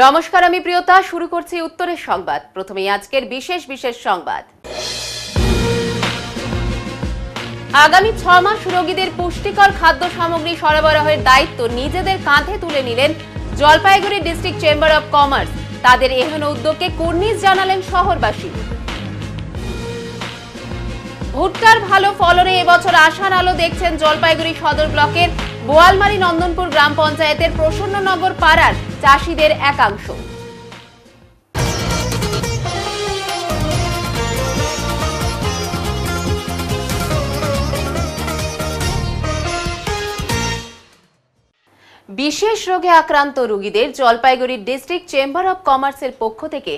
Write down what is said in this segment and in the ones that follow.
নমস্কার, আমি প্রিয়তা। শুরু করছি উত্তরের সংবাদ। প্রথমেই আজকের বিশেষ সংবাদ। আগামী 6 মাস রোগীদের পুষ্টিকর খাদ্য সামগ্রী সরবরাহের দায়িত্ব নিজেদের কাঁধে তুলে নিলেন Jalpaiguri district chamber of commerce. তাদের এহেন উদ্যোগকে কুর্নিশ জানালেন শহরবাসী। ভুট্টার ভালো ফলনে এবছর আশার আলো দেখছেন জলপাইগুড়ি সদর ব্লকের বোয়ালমারি নন্দনপুর গ্রাম পঞ্চায়েতের প্রসন্ননগর পাড়ার চাষিদের একাংশ। বিশেষ রোগে আক্রান্ত রোগীদের জলপাইগুড়ি ডিস্ট্রিক্ট চেম্বার অব কমার্সের পক্ষ থেকে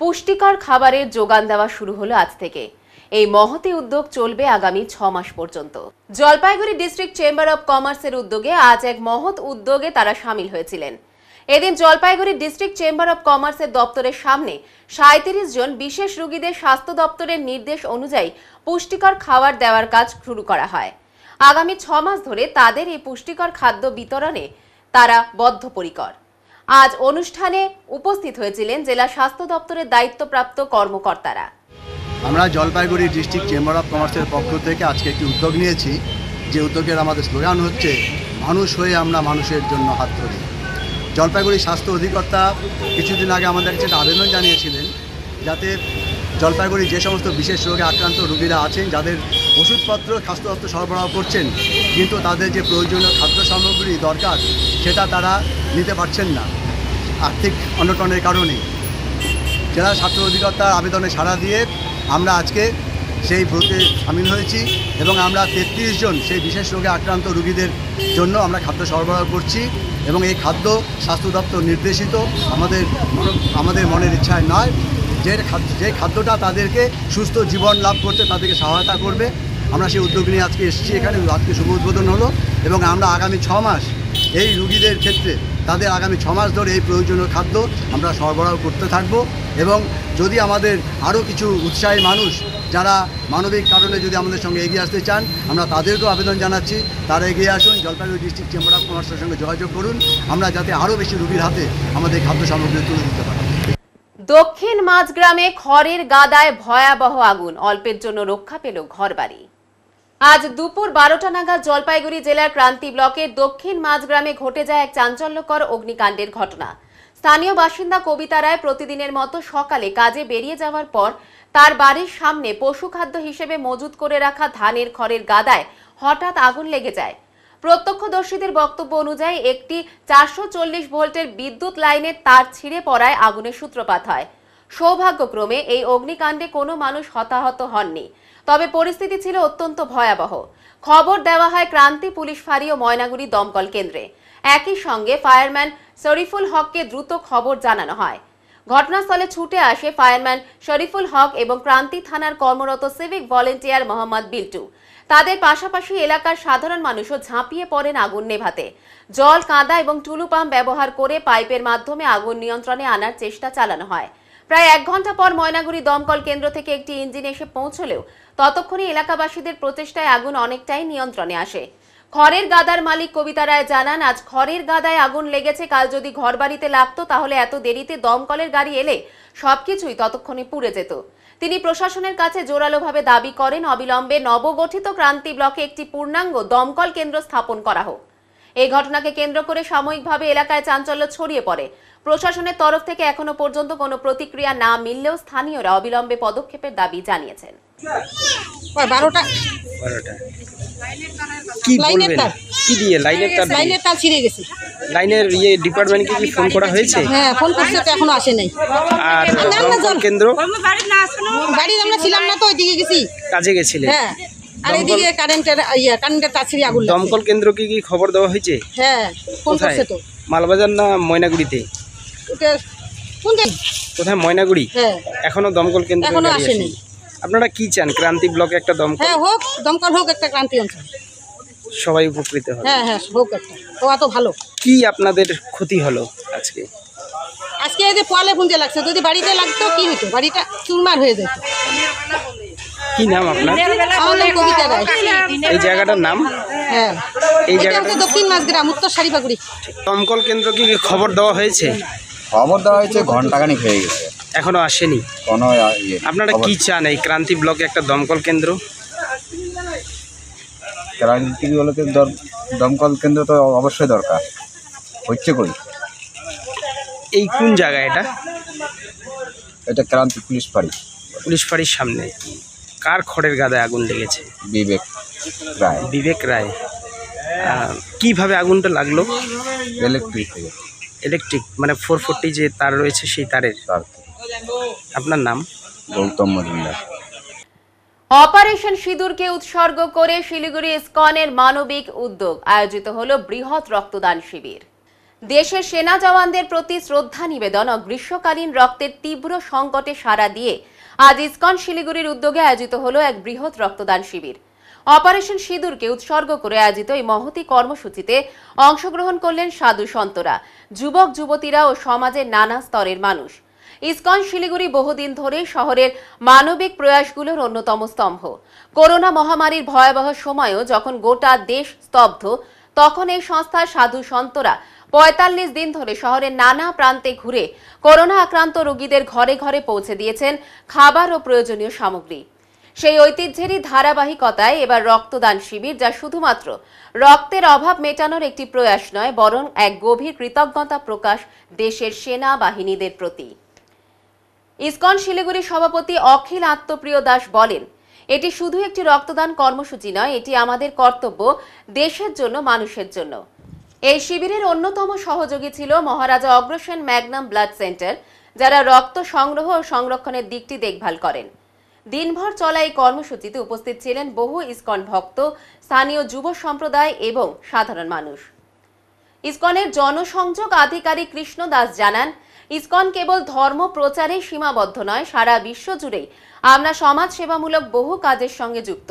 পুষ্টিকর খাবারের যোগান দেওয়া শুরু হলো আজ থেকে। এই মহতি উদ্যোগ চলবে আগামী 6 মাস পর্যন্ত। জলপাইগুড়ি ডিস্ট্রিক্ট চেম্বার অব কমার্সের উদ্যোগে আজ এক মহৎ উদ্যোগে তারা সামিল হয়েছিলেন। এদিন জলপাইগুড়ি ডিস্ট্রিক্ট চেম্বার অব কমার্সের দপ্তরের সামনে 37 জন বিশেষ রোগীদের স্বাস্থ্য দপ্তরের নির্দেশ অনুযায়ী পুষ্টিকর খাবার দেওয়ার কাজ শুরু করা হয়। আগামী 6 মাস ধরে তাদের এই পুষ্টিকর খাদ্য বিতরণে তারা বদ্ধপরিকর। আজ অনুষ্ঠানে উপস্থিত হয়েছিলেন জেলা স্বাস্থ্য দপ্তরের দায়িত্বপ্রাপ্ত কর্মকর্তারা। আমরা জলপাইগুড়ি ডিস্ট্রিক্ট চেম্বার অফ কমার্সের পক্ষ থেকে আজকে একটি উদ্যোগ নিয়েছি, যে উদ্যোগের আমাদের স্লোগান হচ্ছে মানুষ হয়ে আমরা মানুষের জন্য হাত ধরি। জলপাইগুড়ি স্বাস্থ্য অধিকর্তা কিছুদিন আগে আমাদের কাছে একটা আবেদন জানিয়েছিলেন, যাতে জলপাইগুড়ি যে সমস্ত বিশেষ রোগে আক্রান্ত রোগীরা আছেন, যাদের ওষুধপত্র স্বাস্থ্য সরবরাহ করছেন, কিন্তু তাদের যে প্রয়োজনীয় খাদ্য সামগ্রী দরকার সেটা তারা নিতে পারছেন না আর্থিক অনটনের কারণে। জেলা স্বাস্থ্য অধিকর্তার আবেদনে সাড়া দিয়ে আমরা আজকে সেই ব্রতে সামিল হয়েছি এবং আমরা 33 জন সেই বিশেষ রোগে আক্রান্ত রোগীদের জন্য আমরা খাদ্য সরবরাহ করছি এবং এই খাদ্য স্বাস্থ্য দপ্তর নির্দেশিত, আমাদের মনের ইচ্ছায় নয়। যে খাদ্যটা তাদেরকে সুস্থ জীবন লাভ করতে তাদেরকে সহায়তা করবে, আমরা সেই উদ্যোগ নিয়ে আজকে এসেছি এখানে। আজকে শুভ উদ্বোধন হলো এবং আমরা আগামী 6 মাস এই রোগীদের ক্ষেত্রে তাদের আগামী 6 মাস ধরে এই প্রয়োজনীয় খাদ্য আমরা সরবরাহ করতে থাকব। এবং যদি আমাদের আরও কিছু উৎসাহী মানুষ যারা মানবিক কারণে যদি আমাদের সঙ্গে এগিয়ে আসতে চান, আমরা তাদেরকেও আবেদন জানাচ্ছি, তারা এগিয়ে আসুন, জলপাইগুড়ি ডিস্ট্রিক্ট চেম্বার অফ কমার্সের সঙ্গে যোগাযোগ করুন, আমরা যাতে আরও বেশি রোগীর হাতে আমাদের খাদ্য সামগ্রী তুলে দিতে পারি। দক্ষিণ মাঝগ্রামে খড়ের গাদায় ভয়াবহ আগুন, অল্পের জন্য রক্ষা পেল ঘরবাড়ি। আজ দুপুর 12টা নাগাদ জলপাইগুড়ি জেলার ক্রান্তি ব্লকের দক্ষিণ মাঝগ্রামে ঘটে যায় এক চাঞ্চল্যকর অগ্নিকাণ্ডের ঘটনা। স্থানীয় বাসিন্দা কবিতা রায় প্রতিদিনের মতো সকালে কাজে বেরিয়ে যাওয়ার পর তার বাড়ির সামনে পশুখাদ্য হিসেবে মজুত করে রাখা ধানের খড়ের গাদায় হঠাৎ আগুন লেগে যায়। প্রত্যক্ষদর্শীদের বক্তব্য অনুযায়ী একটি 440 ভোল্টের বিদ্যুৎ লাইনের তার ছিঁড়ে পড়ায় আগুনের সূত্রপাত হয়। সৌভাগ্যক্রমে এই অগ্নিকাণ্ডে কোনো মানুষ হতাহত হননি, তবে পরিস্থিতি ছিল অত্যন্ত ভয়াবহ। খবর দেওয়া হয় ক্রান্তি পুলিশ ফাঁড়ি ও ময়নাগুড়ি দমকল কেন্দ্রে। একই সঙ্গে ফায়ারম্যান শরীফুল হককে দ্রুত খবর জানানো হয়। ঘটনাস্থলে ছুটে আসে ফায়ারম্যান শরীফুল হক এবং ক্রান্তি থানার কর্মরত সিভিক ভলেন্টিয়ার মোহাম্মদ বিল্টু। তাদের পাশাপাশি এলাকার সাধারণ মানুষও ঝাঁপিয়ে পড়েন আগুন নেভাতে। জল, কাঁদা এবং টুলু পাম্প ব্যবহার করে পাইপের মাধ্যমে আগুন নিয়ন্ত্রণে আনার চেষ্টা চালানো হয়। প্রায় 1 ঘন্টা পর ময়নাগুড়ি দমকল কেন্দ্র থেকে একটি ইঞ্জিন এসে পৌঁছলেও ততক্ষণে এলাকাবাসীদের প্রচেষ্টায় আগুন অনেকটাই নিয়ন্ত্রণে আসে। খড়ের গাদার মালিক কবিতা রায় জানান, আজ খড়ের গাদায় আগুন লেগেছে, কাল যদি ঘরবাড়িতে লাগতো তাহলে এত দেরিতে দমকলের গাড়ি এলে সবকিছুই ততক্ষণে পুড়ে যেত। তিনি প্রশাসনের কাছে জোরালোভাবে দাবি করেন অবিলম্বে নবগঠিত ক্রান্তি ব্লকে একটি পূর্ণাঙ্গ দমকল কেন্দ্র স্থাপন করা হোক। এই ঘটনাকে কেন্দ্র করে সাময়িকভাবে এলাকায় চাঞ্চল্য ছড়িয়ে পড়ে। প্রশাসনের তরফ থেকে এখনো পর্যন্ত কোনো প্রতিক্রিয়া না মিললেও স্থানীয়রা অবিলম্বে পদক্ষেপের দাবি জানিয়েছেন। 12টা কি বলবেন? কি দিয়ে লাইনের তার ছিঁড়ে গেছে। লাইনের ডিপার্টমেন্টকে কি ফোন করা হয়েছে? হ্যাঁ, ফোন করছে তো এখনো আসে নাই। আর দমকল কেন্দ্র বাড়ি আমরা ছিলাম না তো, ওইদিকে গেছি, কাজে গেছিলেন। হ্যাঁ, আর এইদিকে কারেন্টের তার ছিঁড়ে আগুন। দমকল কেন্দ্রকে কি খবর দেওয়া হয়েছে? হ্যাঁ, ফোন করছে তো। মালবাজার না ময়নাগুড়িতে? কোথায়? ময়নাগুড়ি। হ্যাঁ, এখনো দমকল কেন্দ্র এখনো আসেনি। আপনারা কি চান? ক্রান্তি ব্লকে একটা দমকল? হ্যাঁ, হোক, দমকল হোক, একটা ক্রান্তি অঞ্চল, সবাই উপকৃত হবে। হ্যাঁ হ্যাঁ, হোক একটা, তো এত ভালো। কি আপনাদের ক্ষতি হলো আজকে? আজকে এই যে পোয়ালে পুঞ্জে লাগছে, যদি বাড়িতে লাগতো কি হতো, বাড়িটা চুরমার হয়ে যেত। কি নাম আপনার? আমার নাম কবিতা রায়। এই জায়গাটার নাম? হ্যাঁ, এই জায়গাটা দক্ষিণ মাঝগ্রাম, উত্তর সারিবাগুড়ি। দমকল কেন্দ্র কি খবর দেওয়া হয়েছে? খবর দেওয়া হয়েছে, ঘন্টাখানিক হয়ে গেছে, এখনো আসেনি। কোনো আপনারা কি চান এই ক্রান্তি ব্লকে একটা দমকল কেন্দ্র? ক্রান্তি ব্লকে দমকল কেন্দ্র তো অবশ্যই দরকার, হচ্ছে কই? এই কোন জায়গা এটা? এটা ক্রান্তি পুলিশ ফাঁড়ি। পুলিশ ফাঁড়ির সামনে। কার খড়ের গাদায় আগুন লেগেছে? বিবেক রায়। বিবেক রায়। কিভাবে আগুনটা লাগলো? ইলেকট্রিক থেকে। ইলেকট্রিক মানে 440 যে তার রয়েছে সেই তারের। আপনার নাম? গৌতম মজুমদার। অপারেশন সিঁদুরকে উৎসর্গ করে শিলিগুড়ি ইসকনের মানবিক উদ্যোগ আয়োজিত হলো বৃহৎ রক্তদান শিবির। দেশের সেনা জওয়ানদের প্রতি শ্রদ্ধা নিবেদন ও গ্রীষ্মকালীন রক্তের তীব্র সংকটে সাড়া দিয়ে আজ ইসকন শিলিগুড়ির উদ্যোগে আয়োজিত হলো এক বৃহৎ রক্তদান শিবির। অপারেশন সিঁদুরকে উৎসর্গ করে আয়োজিত এই মহতী কর্মসূচিতে অংশগ্রহণ করলেন সাধু সন্তরা, যুবক যুবতীরা ও সমাজের নানা স্তরের মানুষ। ইসকন শিলিগুড়ি বহুদিন ধরে শহরের মানবিক প্রয়াসগুলোর অন্যতম স্তম্ভ। করোনা মহামারীর ভয়াবহ সময়েও যখন গোটা দেশ স্তব্ধ, তখন এই সংস্থার সাধু সন্তরা ৪৫ দিন ধরে শহরের নানা প্রান্তে ঘুরে করোনা আক্রান্ত রোগীদের ঘরে ঘরে পৌঁছে দিয়েছেন খাবার ও প্রয়োজনীয় সামগ্রী। সেই ঐতিহ্যেরই ধারাবাহিকতায় এবার রক্তদান শিবির, যা শুধুমাত্র রক্তের অভাব মেটানোর একটি প্রয়াস নয়, বরং এক গভীর কৃতজ্ঞতা প্রকাশ দেশের সেনা বাহিনীদের প্রতি। ইসকন শিলিগুড়ির সভাপতি অখিল আত্মপ্রিয় দাস বলেন, এটি শুধু একটি রক্তদান কর্মসূচি নয়, এটি আমাদের কর্তব্য দেশের জন্য, মানুষের জন্য। এই শিবিরের অন্যতম সহযোগী ছিল মহারাজা অগ্রসেন ম্যাগনাম ব্লাড সেন্টার, যারা রক্ত সংগ্রহ ও সংরক্ষণের দিকটি দেখভাল করেন। দিনভর চলা এই কর্মসূচিতে উপস্থিত ছিলেন বহু ইসকন ভক্ত, স্থানীয় যুব সম্প্রদায় এবং সাধারণ মানুষ। ইসকনের জনসংযোগ আধিকারিক কৃষ্ণ দাস জানান, ইসকন কেবল ধর্ম প্রচারে সীমাবদ্ধ নয়, সারা বিশ্ব জুড়েই আমরা সমাজ সেবামূলক বহু কাজের সঙ্গে যুক্ত।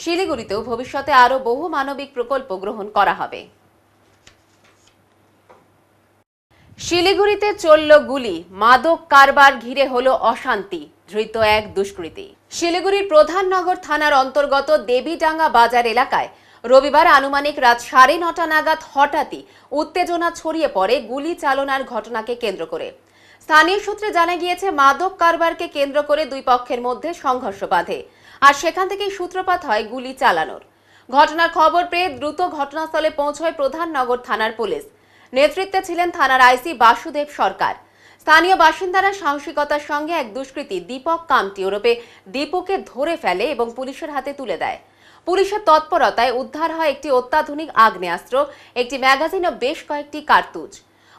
শিলিগুড়িতেও ভবিষ্যতে আরো বহু মানবিক প্রকল্প গ্রহণ করা হবে। শিলিগুড়িতে চলল গুলি, মাদক কারবার ঘিরে হলো অশান্তি, ধৃত এক দুষ্কৃতী। শিলিগুড়ির প্রধাননগর থানার অন্তর্গত দেবীডাঙ্গা বাজার এলাকায় রবিবার আনুমানিক রাত ৯:৩০ নাগাদ হঠাৎই উত্তেজনা ছড়িয়ে পড়ে গুলি চালনার ঘটনাকে কেন্দ্র করে। স্থানীয় সূত্রে জানা গিয়েছে, মাদক কারবারকে কেন্দ্র করে দুই পক্ষের মধ্যে সংঘর্ষ বাধে, আর সেখান থেকেই সূত্রপাত হয় গুলি চালানোর। ঘটনার খবর পেয়ে দ্রুত ঘটনাস্থলে পৌঁছয় প্রধাননগর থানার পুলিশ। নেতৃত্বে ছিলেন থানার আইসি বাসুদেব সরকার। স্থানীয় বাসিন্দারা সাহসিকতার সঙ্গে এক দুষ্কৃতী দীপক কামটি ওরফে দীপুকে ধরে ফেলে এবং পুলিশের হাতে তুলে দেয়। পুলিশের তৎপরতায় উদ্ধার হয় একটি অত্যাধুনিক আগ্নেয়াস্ত্র, একটি ম্যাগাজিন ও বেশ কয়েকটি কার্তুজ।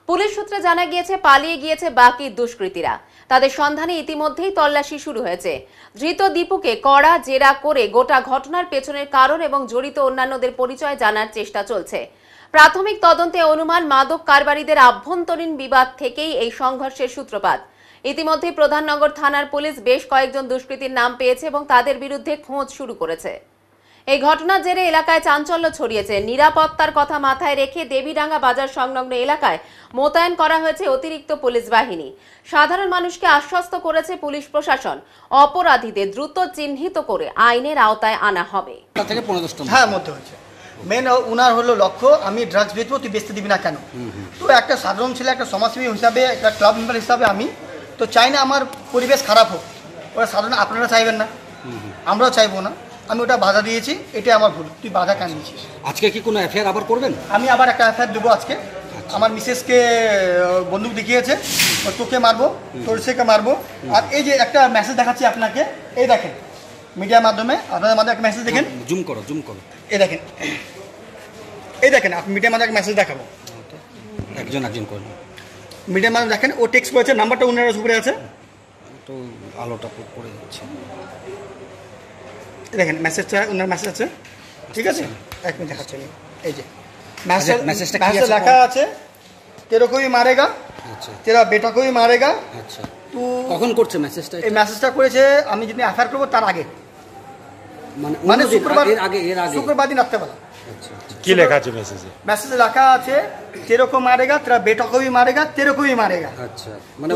পুলিশ সূত্রে জানা গিয়েছে, পালিয়ে গিয়েছে বাকি দুষ্কৃতীরা। তাদের সন্ধানে ইতিমধ্যেই তল্লাশি শুরু হয়েছে। ধৃত দীপুকে কড়া জেরা করে গোটা ঘটনার পেছনের কারণ এবং জড়িত অন্যান্যদের পরিচয় জানার চেষ্টা চলছে। প্রাথমিক তদন্তে অনুমান, মাদক কারবারিদের আভ্যন্তরীণ বিবাদ থেকেই এই সংঘর্ষের সূত্রপাত। ইতিমধ্যে প্রধাননগর থানার পুলিশ বেশ কয়েকজন দুষ্কৃতীর নাম পেয়েছে এবং তাদের বিরুদ্ধে খোঁজ শুরু করেছে। এই ঘটনার জেরে এলাকায় চাঞ্চল্য ছড়িয়েছে। নিরাপত্তার কথা মাথায় রেখে দেবীডাঙ্গা বাজার সংলগ্ন এলাকায় মোতায়েন করা হয়েছে অতিরিক্ত পুলিশ বাহিনী। সাধারণ মানুষকে আশ্বস্ত করেছে পুলিশ প্রশাসন, অপরাধীদের দ্রুত চিহ্নিত করে আইনের আওতায় আনা হবে। হ্যাঁ, মধ্যে হচ্ছে মেন উনার হলো লক্ষ্য, আমি ড্রাগস বেচবো, তুই বেচতে দিবি না কেন? তো একটা সাধারণ ছেলে, একটা সমাজসেবী হিসাবে, একটা ক্লাব মেম্বার হিসাবে আমি তো চাই না আমার পরিবেশ খারাপ হোক। ওরা সাধারণ, আপনারা চাইবেন না, আমরাও চাইবো না। আমি ওটা বাধা দিয়েছি, এটাই আমার ভুল। তুই বাধা কেন দিয়েছিস? আজকে কি কোনো এফআইআর আবার করবেন? আমি আবার একটা এফআইআর দেবো আজকে। আমার মিসেসকে বন্দুক দেখিয়েছে, তোকে মারবো, তোর সেকে মারবো। আর এই যে একটা মেসেজ দেখাচ্ছি আপনাকে, এই দেখেন মিডিয়ার মাধ্যমে, আপনাদের মাধ্যমে একটা মেসেজ দেখেন, জুম করো। এই দেখেন, এই দেখেন, আপনি মিডিয়ার মাধ্যমে একটা মেসেজ দেখাবো, একজন করুন। মিডিয়ার মাধ্যমে দেখেন, ও টেক্সট করেছে, নাম্বারটা উনার উপরে আছে, তো আলোটা পড়ে যাচ্ছে। দেখেন মেসেজটা, উনার মেসেজ আছে, ঠিক আছে? এক মিনিট দেখাচ্ছি আমি। এই যে মেসেজটা লেখা আছে, তেরো কোই মারেগা, তেরা বেটা কোই মারেগা। আচ্ছা, তো কখন করছে মেসেজটা? এই মেসেজটা করেছে আমি যদি এফআইআর করবো তার আগে, মানে শুক্রবার, শুক্রবার দিন রাত্রেবেলা। কি লেখা আছে মেসেজে? মেসেজে লেখা আছে, তেরো কো মারেগা, তেরা বেটা কোই মারেগা, তেরো কোই মারেগা। আচ্ছা, মানে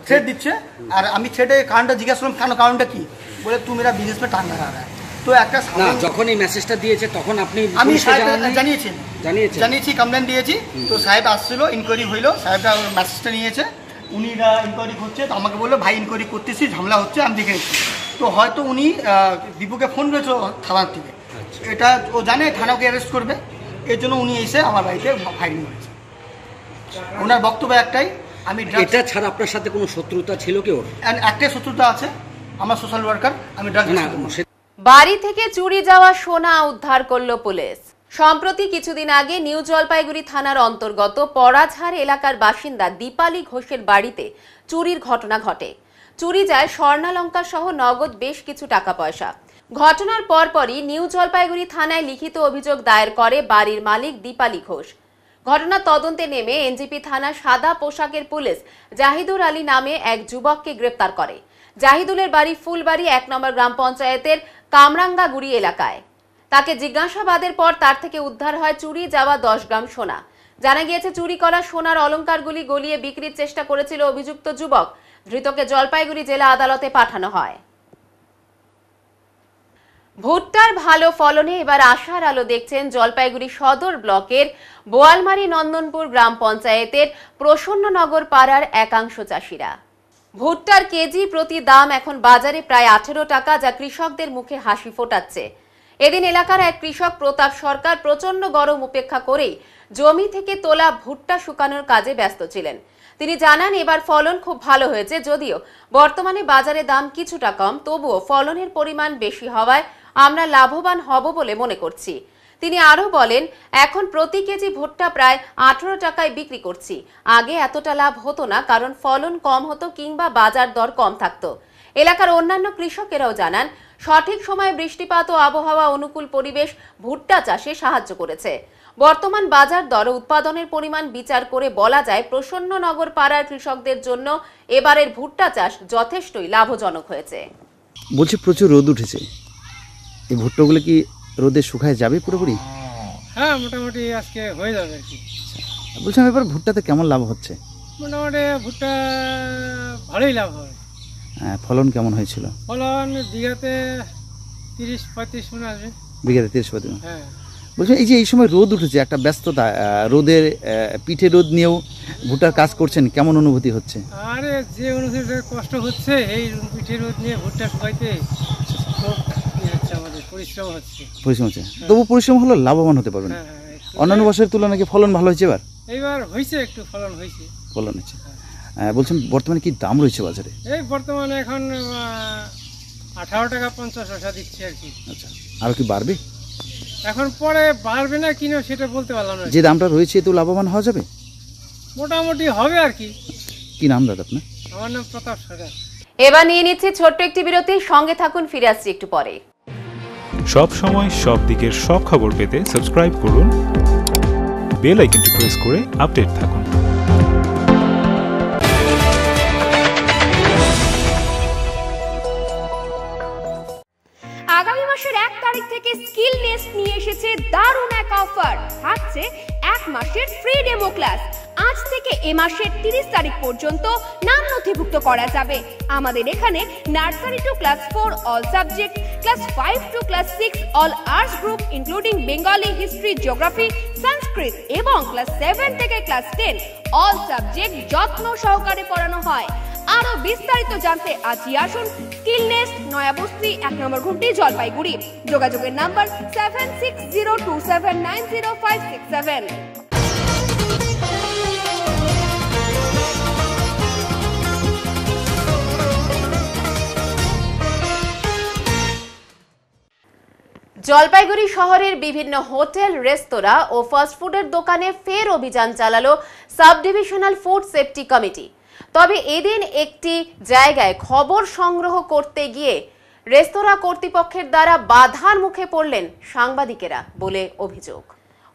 থ্রেট দিচ্ছে। আর আমি থ্রেটে কারণটা জিজ্ঞাসা করলাম, কেন, কারণটা কি? বলে, তু মেরা বিজনেস মে টাঙ্গা রहा है। তো একটা না যখন এই মেসেজটা দিয়েছে তখন আপনি আমি পুলিশকে সাহেব জানাননি? জানিয়েছি কমপ্লেন দিয়েছি। তো সাহেব আসছিল, ইনকোয়ারি হইলো, সাহেবরা মেসেজটা নিয়েছে, উনি ইনকোয়ারি করছে। তো আমাকে বললো ভাই ইনকোয়ারি করতেছি, ঝামেলা হচ্ছে, আমি দেখে নিচ্ছি। তো হয়তো উনি দীপুকে ফোন করেছে থানার থেকে, এটা ও জানে থানাকে অ্যারেস্ট করবে, এর জন্য উনি এসে আমার বাড়িতে ফাইলিং করেছে। ওনার বক্তব্য একটাই, আমি এটা ছাড়া আপনার সাথে কোনো শত্রুতা ছিল কি ওর? একটাই শত্রুতা আছে, আমার সোশ্যাল ওয়ার্কার, আমি ড্রাগস। বাড়ি থেকে চুরি যাওয়া সোনা উদ্ধার করল পুলিশ। সম্প্রতি কিছুদিন আগে নিউ জলপাইগুড়ি থানার অন্তর্গত পরাঝাড় এলাকার বাসিন্দা দীপালি ঘোষের বাড়িতে চুরির ঘটনা ঘটে। চুরি যায় স্বর্ণালঙ্কার সহ নগদ বেশ কিছু টাকা পয়সা। ঘটনার পরপরই নিউ জলপাইগুড়ি থানায় লিখিত অভিযোগ দায়ের করে বাড়ির মালিক দীপালি ঘোষ। ঘটনা তদন্তে নেমে এনজিপি থানা সাদা পোশাকের পুলিশ জাহিদুর আলী নামে এক যুবককে গ্রেপ্তার করে। জাহিদুলের বাড়ি ফুলবাড়ি 1 নম্বর গ্রাম পঞ্চায়েতের কামরাঙ্গাগুড়ি এলাকায়। তাকে জিজ্ঞাসাবাদের পর তার থেকে উদ্ধার হয় চুরি যাওয়া 10 গ্রাম সোনা। জানা গিয়েছে চুরি করা সোনার অলংকারগুলি গলিয়ে বিক্রির চেষ্টা করেছিল অভিযুক্ত যুবক। ধৃতকে জলপাইগুড়ি জেলা আদালতে পাঠানো হয়। ভুট্টার ভালো ফলনে এবার আশার আলো দেখছেন জলপাইগুড়ি সদর ব্লকের বোয়ালমারি নন্দনপুর গ্রাম পঞ্চায়েতের প্রসন্ননগর পাড়ার একাংশ চাষিরা। ভুট্টার কেজি প্রতি দাম এখন বাজারে প্রায় 18 টাকা, যা কৃষকদের মুখে হাসি ফোটাচ্ছে। এদিন এলাকার এক কৃষক প্রতাপ সরকার প্রচন্ড গরম উপেক্ষা করেই জমি থেকে তোলা ভুট্টা শুকানোর কাজে ব্যস্ত ছিলেন। তিনি জানান এবার ফলন খুব ভালো হয়েছে, যদিও বর্তমানে বাজারে দাম কিছুটা কম, তবুও ফলনের পরিমাণ বেশি হওয়ায় আমরা লাভবান হব বলে মনে করছি। তিনি আরো বলেন, এখন প্রতি কেজি ভুট্টা প্রায় 18 টাকায় বিক্রি করছি। আগে এতটা লাভ হতো না, কারণ ফলন কম হতো কিংবা বাজার দর কম থাকতো। এলাকার অন্যান্য কৃষকেরাও জানান, সঠিক সময়ে বৃষ্টিপাত ও আবহাওয়া অনুকূল পরিবেশ ভুট্টা চাষে সাহায্য করেছে। বর্তমান বাজার দর উৎপাদনের পরিমাণ বিচার করে বলা যায় প্রসন্ননগর পাড়ার কৃষকদের জন্য এবারের ভুট্টা চাষ যথেষ্টই লাভজনক হয়েছে। বলছি প্রচুর রোদ উঠেছে, এই ভুট্টাগুলো কি রোদে শুকায় যাবে পুরোপুরি? হ্যাঁ, মোটামুটি আজকে হয়ে যাবে আর কি। বলছিলাম এবার ভুট্টাতে কেমন লাভ হচ্ছে? মোটামুটি ভুট্টা ভালোই লাভ হবে। ফলন কেমন হয়েছিল? ফলন বিঘাতে 30-35 মণ আসবে। বিঘাতে 30-35 মণ। হ্যাঁ। বলছিলাম এই যে এই সময় রোদ উঠেছে, একটা ব্যস্ততা, রোদের পিঠে রোদ নিয়েও ভুট্টার কাজ করছেন, কেমন অনুভূতি হচ্ছে? আরে যে অনুভূতি কষ্ট হচ্ছে এই পিঠে রোদ নিয়ে ভুট্টা শুকাইতে, খুব হচ্ছে, আমাদের পরিশ্রম হচ্ছে। পরিশ্রম হচ্ছে, তবু পরিশ্রম হলো লাভবান হতে পারবেন। অন্যান্য বছরের তুলনায় কি ফলন ভালো হয়েছে এবার? এইবার হয়েছে, একটু ফলন হয়েছে। ফলন হচ্ছে। বলছেন বর্তমানে কি দাম রয়েছে বাজারে? এই বর্তমানে এখন 18 টাকা 50 পয়সা দিচ্ছে আর কি। আচ্ছা, আরো কি বাড়বে? এখন পরে বাড়বে না কিনা সেটা বলতে পারলাম না। যে দামটা রয়েছে তো লাভবান হওয়া যাবে? মোটামুটি হবে আর কি। কি নাম দাদা আপনার? আমার নাম প্রতাপ সরকার। এবার নিয়ে নিচ্ছে ছোট্ট একটি বিরতি, সঙ্গে থাকুন, ফিরে আসছি একটু পরে। সব সময় সব দিকের সব খবর পেতে সাবস্ক্রাইব করুন, বেল আইকনটি প্রেস করে আপডেট থাকুন। আগামী মাসের 1 তারিখ থেকে স্কিল নেস্ট নিয়ে এসেছে দারুণ এক অফার। থাকছে 1 মাসের ফ্রি ডেমো ক্লাস। আজ থেকে এ মাসের 30 তারিখ পর্যন্ত নাম নথিভুক্ত করা যাবে। আমাদের এখানে nursery to class 4 all subject, class 5 to class 6 all arts group including Bengali, history, geography, Sanskrit এবং ক্লাস 7 থেকে ক্লাস 10 অল সাবজেক্ট যত্ন সহকারে পড়ানো হয়। আরো বিস্তারিত জানতে আজই আসুন স্কিল নেস্ট, নয়াবস্তি, 1 নম্বর ঘুমটি, জলপাইগুড়ি। যোগাযোগের নাম্বার 7602790567। জলপাইগুড়ি শহরের বিভিন্ন হোটেল, রেস্তোরাঁ ও ফাস্টফুডের দোকানে ফের অভিযান চালালো sub divisional food safety committee. তবে এদিন একটি জায়গায় খবর সংগ্রহ করতে গিয়ে রেস্তোরাঁ কর্তৃপক্ষের দ্বারা বাধার মুখে পড়লেন সাংবাদিকেরা বলে অভিযোগ।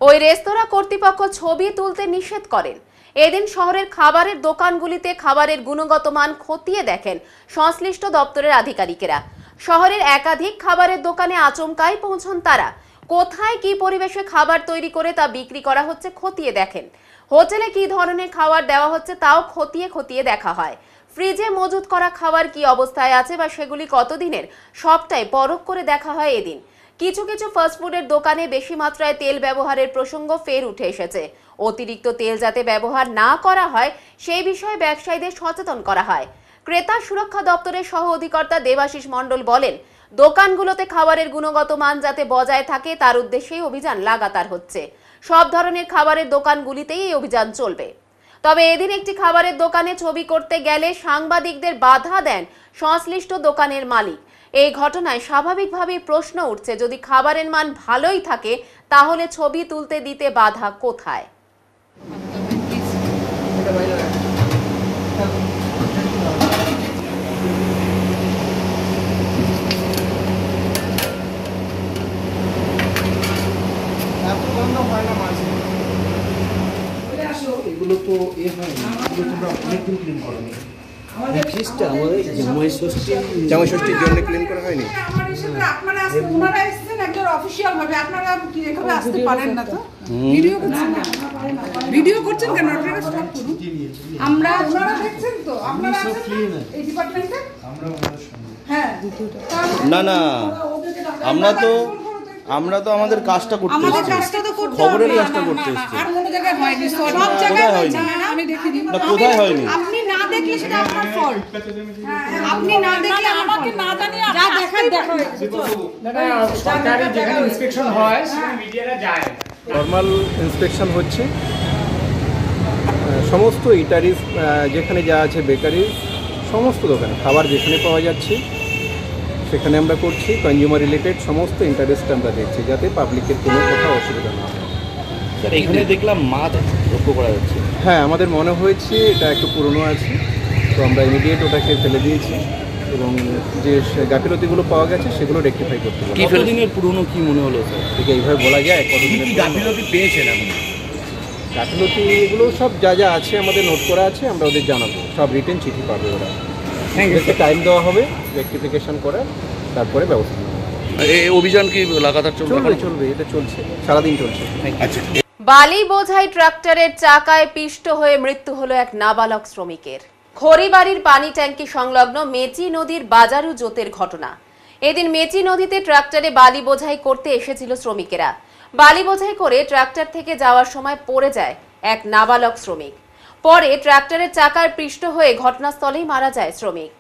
ওই রেস্তোরাঁ কর্তৃপক্ষ ছবি তুলতে নিষেধ করেন। এদিন শহরের খাবারের দোকানগুলিতে খাবারের গুণগত মান খতিয়ে দেখেন সংশ্লিষ্ট দপ্তরের আধিকারিকেরা। শহরের একাধিক খাবারের দোকানে আচমকাই পৌঁছন তারা। কোথায় কি পরিবেশে খাবার তৈরি করে তা বিক্রি করা হচ্ছে খতিয়ে দেখেন। হোটেলে কি ধরনের খাবার দেওয়া হচ্ছে তাও খতিয়ে খতিয়ে দেখা হয়। ফ্রিজে মজুত করা খাবার কি অবস্থায় আছে বা সেগুলি কতদিনের সবটাই পরখ করে দেখা হয় এদিন। কিছু কিছু ফাস্টফুডের দোকানে বেশি মাত্রায় তেল ব্যবহারের প্রসঙ্গ ফের উঠে এসেছে। অতিরিক্ত তেল যাতে ব্যবহার না করা হয় সেই বিষয়ে ব্যবসায়ীদের সচেতন করা হয়। ক্রেতা সুরক্ষা দপ্তরের সহ অধিকর্তা দেবাশিস মণ্ডল বলেন, দোকানগুলোতে খাবারের গুণগত মান যাতে বজায় থাকে তার উদ্দেশ্যেই অভিযান লাগাতার হচ্ছে। সব ধরনের খাবারের দোকানগুলিতেই এই অভিযান চলবে। তবে এদিন একটি খাবারের দোকানে ছবি করতে গেলে সাংবাদিকদের বাধা দেন সংশ্লিষ্ট দোকানের মালিক। এই ঘটনায় স্বাভাবিকভাবেই প্রশ্ন উঠছে, যদি খাবারের মান ভালোই থাকে তাহলে ছবি তুলতে দিতে বাধা কোথায়? এগুলো তো তোমরা অনেকদিন ক্লিন করোনি। ফ্রিজটা আমাদের জামাই ষষ্ঠীর জন্য ক্লিন করা হয়নি। আপনারা এসেছেন একজন অফিসিয়াল ভাবে, আপনারা কি এভাবে আসতে পারেন না? তো ভিডিও করছেন না, ভিডিও করছেন কেন? আপনারা স্টপ করুন। আমরা ওনারা দেখছেন তো, আপনারা আছেন এই ডিপার্টমেন্টে। আমরা ওনাদের সঙ্গে হ্যাঁ না না আমরা তো আমাদের কাজটা করতে এসেছি, আমাদের কাজটা তো করতে খবরের কাজটা করতে এসেছি। আর কোনো জায়গায় হয়নি, সব জায়গায় হয়েছে। আমি দেখে দিই না, কোথায় হয়নি? আপনি না দেখলে সেটা আপনার ফল্ট। আপনি না দেখলে আমাকে না জানিয়ে যা দেখার দেখা হয়েছে। সরকারি যেখানে ইন্সপেকশন হয় সেখানে মিডিয়ারা যায়, নর্মাল ইন্সপেকশন হচ্ছে। সমস্ত ইটারিস যেখানে যা আছে, বেকারি, সমস্ত দোকানে খাবার যেখানে পাওয়া যাচ্ছে সেখানে আমরা করছি। কনজিউমার রিলেটেড সমস্ত ইন্টারেস্ট আমরা দেখছি যাতে পাবলিকের কোনো কোথাও অসুবিধা না হয়। স্যার, এখানে দেখলাম মাছ লক্ষ্য করা যাচ্ছে। হ্যাঁ, আমাদের মনে হয়েছে এটা একটু পুরনো আছে, তো আমরা ইমিডিয়েট ওটাকে ফেলে দিয়েছি এবং যে গাফিলতিগুলো পাওয়া গেছে সেগুলো রেকটিফাই করতে হবে। কতদিনের পুরনো কি মনে হলো স্যার? ঠিক এইভাবে বলা যায় কতদিনের গাফিলতি পেয়েছেন আপনি? গাফিলতি এগুলো সব যা যা আছে আমাদের নোট করা আছে, আমরা ওদের জানাবো। সব রিটেন চিঠি পাবে ওরা, ওদেরকে টাইম দেওয়া হবে রেকটিফিকেশন করার, তারপরে ব্যবস্থা নেওয়া হবে। এই অভিযান কি লাগাতার চলবে, এটা চলছে, সারাদিন চলছে। আচ্ছা। বালি বোঝাই ট্রাক্টরের চাকায় পিষ্ট হয়ে মৃত্যু হলো এক নাবালক শ্রমিকের। খড়িবাড়ির পানি ট্যাঙ্কি সংলগ্ন মেচি নদীর বাজারু জোতের ঘটনা। এদিন মেচি নদীতে ট্রাক্টরে বালি বোঝাই করতে এসেছিল শ্রমিকেরা। বালি বোঝাই করে ট্রাক্টর থেকে যাওয়ার সময় পড়ে যায় এক নাবালক শ্রমিক। পরে ট্রাক্টরের চাকায় পিষ্ট হয়ে ঘটনাস্থলেই মারা যায় শ্রমিক।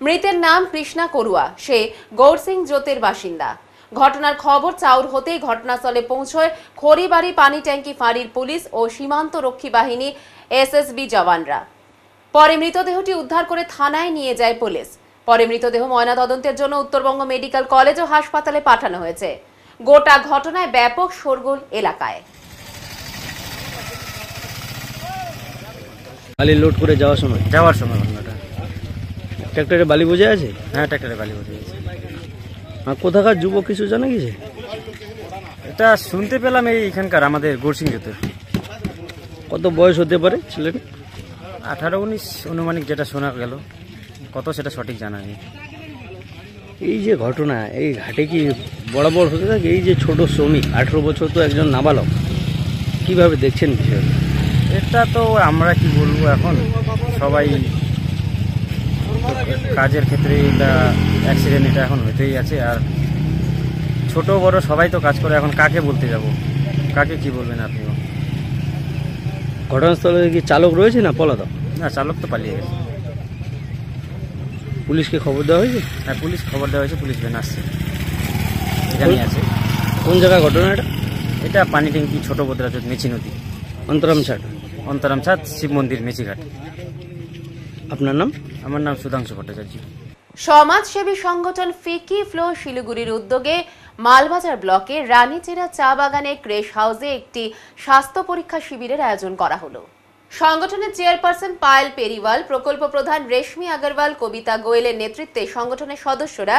মৃতের নাম কৃষ্ণা করুয়া, সে গৌরসিং জোতের বাসিন্দা। ঘটনার খবর চাউর হতেই ঘটনাস্থলে পৌঁছয় খড়িবাড়ি পানি ট্যাঙ্কি ফাঁড়ির পুলিশ ও সীমান্ত রক্ষী বাহিনী এসএসবি জওয়ানরা। পরে মৃতদেহটি উদ্ধার করে থানায় নিয়ে যায় পুলিশ। পরে মৃতদেহ ময়নাতদন্তের জন্য উত্তরবঙ্গ মেডিকেল কলেজ ও হাসপাতালে পাঠানো হয়েছে। গোটা ঘটনায় ব্যাপক শোরগোল এলাকায়। বালি লোড করে যাওয়ার সময় ঘটনাটা। ট্র্যাক্টরে বালি বোঝা আছে? হ্যাঁ, ট্র্যাক্টরে বালি বোঝা আছে। আর কোথাকার যুবক কিছু জানা গেছে? এটা শুনতে পেলাম এইখানকার আমাদের গৌরসিং জোতের। কত বয়স হতে পারে ছেলের? 18-19 অনুমানিক যেটা শোনা গেল, কত সেটা সঠিক জানা নেই। এই যে ঘটনা, এই ঘাটে কি বরাবর হতে থাকে? এই যে ছোট শ্রমিক, 18 বছর তো একজন নাবালক, কিভাবে দেখছেন বিষয়টা? এটা তো আমরা কি বলবো, এখন সবাই কাজের ক্ষেত্রে এটা অ্যাক্সিডেন্ট এটা এখন হতেই আছে। আর ছোট বড় সবাই তো কাজ করে, এখন কাকে বলতে যাব, কাকে কি বলবেন আপনিও? ঘটনাস্থলে কি চালক রয়েছে না পলাতক? না, চালক তো পালিয়ে গেছে। পুলিশকে খবর দেওয়া হয়েছে? হ্যাঁ, পুলিশ খবর দেওয়া হয়েছে, পুলিশ ভ্যান আসছে, এখানেই আছে। কোন জায়গায় ঘটনা এটা? এটা পানি ট্যাঙ্কি ছোট বদ্রাজোত মেচি নদী, অন্তরামছাদ শিব মন্দির মেচিঘাট। আপনার নাম? আমার নাম সুধাংশু ভট্টাচার্য। সমাজসেবী সংগঠন ফিকি ফ্লো শিলিগুড়ির উদ্যোগে মালবাজার ব্লকের রানীচেরা চা বাগানের ক্রেশ হাউসে একটি স্বাস্থ্য পরীক্ষা শিবিরের আয়োজন করা হলো। সংগঠনের চেয়ারপারসন পায়েল পেরিওয়াল, প্রকল্প প্রধান রেশমি আগরওয়াল, কবিতা গোয়েলের নেতৃত্বে সংগঠনের সদস্যরা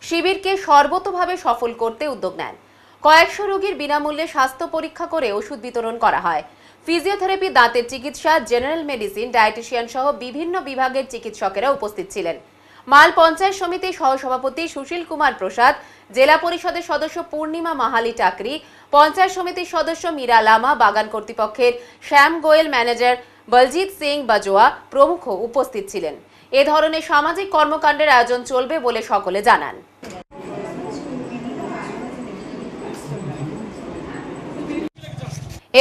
শিবিরকে সর্বতোভাবে সফল করতে উদ্যোগ নেন। কয়েকশো রোগীর বিনামূল্যে স্বাস্থ্য পরীক্ষা করে ওষুধ বিতরণ করা হয়। ফিজিওথেরাপি, দাঁতের চিকিৎসা, জেনারেল মেডিসিন, ডায়েটিশিয়ান সহ বিভিন্ন বিভাগের চিকিৎসকেরা উপস্থিত ছিলেন। মাল পঞ্চায়েত সমিতির সহসভাপতি সুশীল কুমার প্রসাদ, জেলা পরিষদের সদস্য পূর্ণিমা মাহালি টাকরি, পঞ্চায়েত সমিতির সদস্য মীরা লামা, বাগান কর্তৃপক্ষের শ্যাম গোয়েল, ম্যানেজার বলজিৎ সিং বাজোয়া প্রমুখ উপস্থিত ছিলেন। এ ধরনের সামাজিক কর্মকাণ্ডের আয়োজন চলবে বলে সকলে জানান।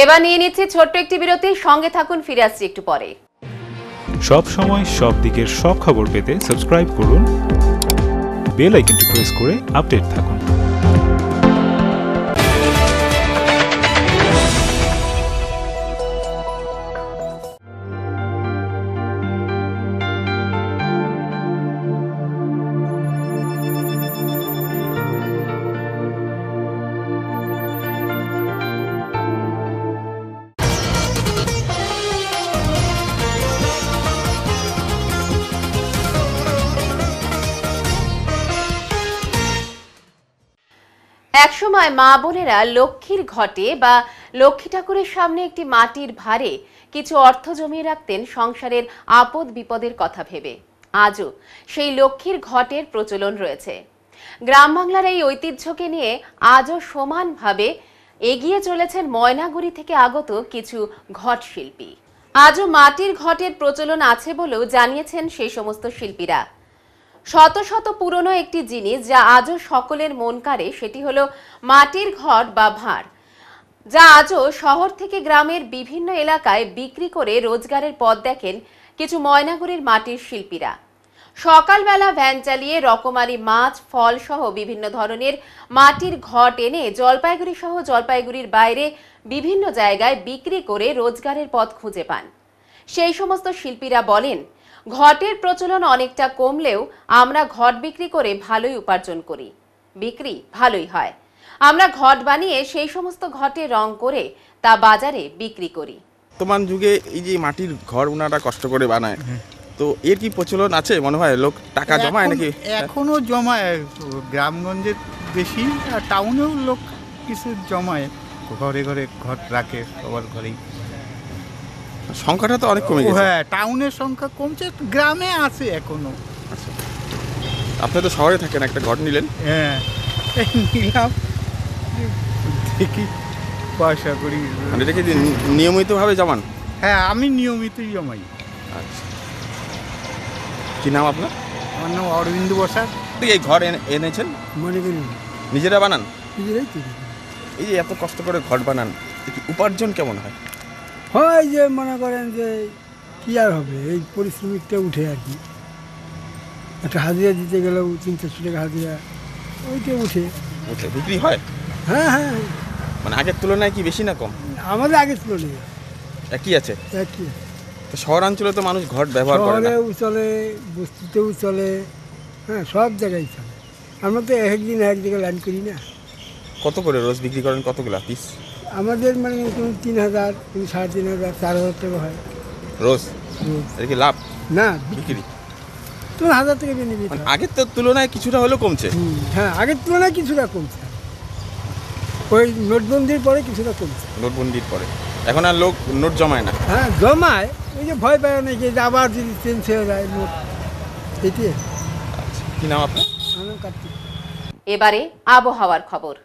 এবার নিয়ে নিচ্ছি ছোট্ট একটি বিরতি, সঙ্গে থাকুন, ফিরে আসছি একটু পরে। সব সময় সব দিকের সব খবর পেতে সাবস্ক্রাইব করুন, বেল আইকনটি প্রেস করে আপডেট থাকুন। একসময় মা বোনেরা লক্ষ্মীর ঘটে বা লক্ষ্মী ঠাকুরের সামনে একটি মাটির ভারে কিছু অর্থ জমিয়ে রাখতেন সংসারের আপদ বিপদের কথা ভেবে। আজও সেই লক্ষ্মীর ঘটের প্রচলন রয়েছে। গ্রাম বাংলার এই ঐতিহ্যকে নিয়ে আজও সমানভাবে এগিয়ে চলেছেন ময়নাগুড়ি থেকে আগত কিছু ঘট শিল্পী। আজও মাটির ঘটের প্রচলন আছে বলেও জানিয়েছেন সেই সমস্ত শিল্পীরা। শত শত পুরনো একটি জিনিস যা আজও সকলের মন কাড়ে, সেটি হলো মাটির ঘট বা ভাঁড়, যা আজও শহর থেকে গ্রামের বিভিন্ন এলাকায় বিক্রি করে রোজগারের পথ দেখেন কিছু ময়নাগুড়ির মাটির শিল্পীরা। সকালবেলা ভ্যান চালিয়ে রকমারি মাছ, ফল সহ বিভিন্ন ধরনের মাটির ঘট এনে জলপাইগুড়ি সহ জলপাইগুড়ির বাইরে বিভিন্ন জায়গায় বিক্রি করে রোজগারের পথ খুঁজে পান। সেই সমস্ত শিল্পীরা বলেন, ঘটের প্রচলন অনেকটা কমলেও আমরা ঘট বিক্রি করে ভালোই উপার্জন করি, বিক্রি ভালোই হয়। আমরা ঘট বানিয়ে সেই সমস্ত ঘটে রং করে তা বাজারে বিক্রি করি। বর্তমান যুগে এই যে মাটির ঘর ওনারা কষ্ট করে বানায়, তো এর কি প্রচলন আছে মনে হয়? লোক টাকা জমায় নাকি? এখনো জমায়, গ্রামগঞ্জে বেশি, আর টাউনেও লোক কিছু জমায়, ঘরে ঘরে ঘট রাখে সবার ঘরেই। সংখ্যাটা তো অনেক কমে গেছে। হ্যাঁ, টাউনের সংখ্যা কমছে, গ্রামে আছে এখনো। আচ্ছা, আপনি তো শহরে থাকেন, একটা ঘট নিলেন? হ্যাঁ, নিলাম, দেখি পয়সা করি। মানে এটা কি নিয়মিতভাবে জমান? হ্যাঁ, আমি নিয়মিতই জমাই। আচ্ছা, কি নাম আপনার? আমার নাম অরবিন্দ বসাক। এই ঘর এনেছেন নিজেরা বানান? নিজেরাই তৈরি। এই যে এত কষ্ট করে ঘট বানান, উপার্জন কেমন হয়? হয় যে মনে করেন যে কী আর হবে, এই পরিশ্রমিকটা উঠে আর কি। একটা হাজিরা দিতে গেলেও 300 টাকা হাজিরা, ওইটা উঠে উঠে বিক্রি হয়। হ্যাঁ হ্যাঁ, মানে আগের তুলনায় কি বেশি না কম? আমাদের আগের তুলনায় একই আছে। একই। তো শহরাঞ্চলে তো মানুষ ঘট ব্যবহার করে না। শহরেও চলে, বস্তিতেও চলে, হ্যাঁ, সব জায়গায় চলে। আমরা তো একদিন এক জায়গায় লাইন করি না। কত করে রোজ বিক্রি করেন? কতগুলো পিস? আমাদের মানে 3000, 3500, 4000 টাকা হয় রোজ। এটা কি লাভ না? বিক্রি তো 1000 টাকা দিয়ে নিবি। আগের তো তুলনায় কিছুটা হলেও কমছে। হ্যাঁ, আগের তুলনায় কিছুটা কমছে, ওই নোটবন্দির পরে কিছুটা কমছে। নোটবন্দির পরে এখন আর লোক নোট জমায় না। হ্যাঁ, জমায়, ওই যে ভয় পায় নাকি যে আবার যদি চেঞ্জ হয়ে যায় নোট, এটি। আচ্ছা, কি নাম আপনার? আমার কার্তিক। এবারে আবহাওয়ার খবর।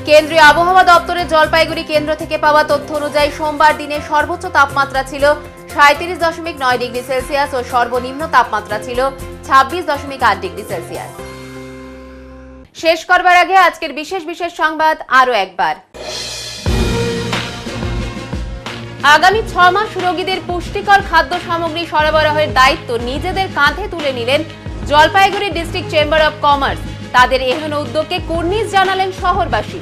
কেন্দ্রীয় আবহাওয়া দপ্তরের জলপাইগুড়ি কেন্দ্র থেকে পাওয়া তথ্য অনুযায়ী সোমবার দিনে সর্বোচ্চ তাপমাত্রা ছিল 37.9 ডিগ্রি সেলসিয়াস ও সর্বনিম্ন তাপমাত্রা ছিল 26.8 ডিগ্রি সেলসিয়াস। শেষ করবার আগে আজকের বিশেষ বিশেষ সংবাদ আরো একবার। আগামী 6 মাস রোগীদের পুষ্টিকর খাদ্য সামগ্রী সরবরাহের দায়িত্ব নিজেদের কাঁধে তুলে নিলেন Jalpaiguri district chamber of commerce. তাদের এহেন উদ্যোগকে কুর্নিশ জানালেন শহরবাসী।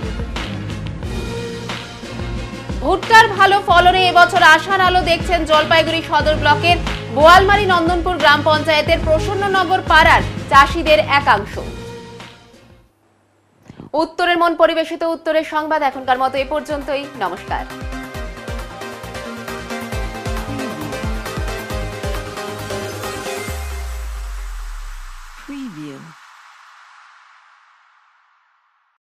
ভুট্টার ভালো ফলনে এবছর আশার আলো দেখছেন জলপাইগুড়ি সদর ব্লকের বোয়ালমারি নন্দনপুর গ্রাম পঞ্চায়েতের প্রসন্ননগর পাড়ার চাষিদের একাংশ। উত্তরের মন পরিবেশিত উত্তরের সংবাদ এখনকার মতো এ পর্যন্তই। নমস্কার।